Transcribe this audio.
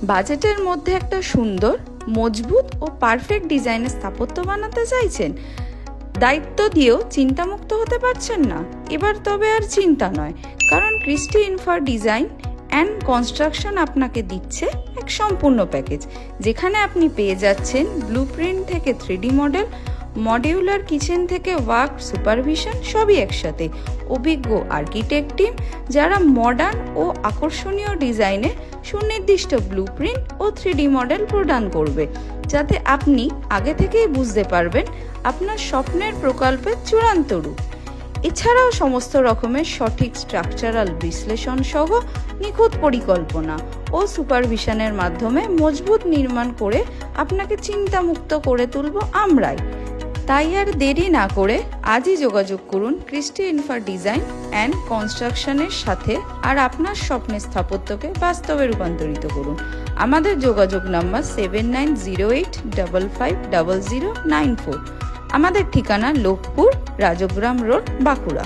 বাজেটের মধ্যে একটা সুন্দর, মজবুত ও পারফেক্ট ডিজাইনের স্থাপত্য বানাতে চাইছেন? দায়িত্ব দিয়েও চিন্তামুক্ত হতে পারছেন না? এবার তবে আর চিন্তা নয়, কারণ Kristi infra design and construction আপনাকে দিচ্ছে এক সম্পূর্ণ প্যাকেজ, যেখানে আপনি পেয়ে যাচ্ছেন ব্লুপ্রিন্ট থেকে 3D মডেল, মডিউলার কিচেন থেকে ওয়ার্ক সুপারভিশন, সবই একসাথে। অভিজ্ঞ আর্কিটেক্ট টিম যারা মডার্ন ও আকর্ষণীয় ডিজাইনে সুনির্দিষ্ট ব্লুপ্রিন্ট ও 3D মডেল প্রদান করবে, যাতে আপনি আগে থেকেই বুঝতে পারবেন আপনার স্বপ্নের প্রকল্পের চূড়ান্ত রূপ। এছাড়াও সমস্ত রকমের সঠিক স্ট্রাকচারাল বিশ্লেষণ সহ নিখুঁত পরিকল্পনা ও সুপারভিশনের মাধ্যমে মজবুত নির্মাণ করে আপনাকে চিন্তামুক্ত করে তুলব আমরাই। তাই আর দেরি না করে আজই যোগাযোগ করুন ক্রিস্টি ইনফ্রা ডিজাইন অ্যান্ড কনস্ট্রাকশনের সাথে, আর আপনার স্বপ্নের স্থাপত্যকে বাস্তবে রূপান্তরিত করুন। আমাদের যোগাযোগ নাম্বার 7908550094। আমাদের ঠিকানা লোকপুর, রাজগ্রাম রোড, বাঁকুড়া।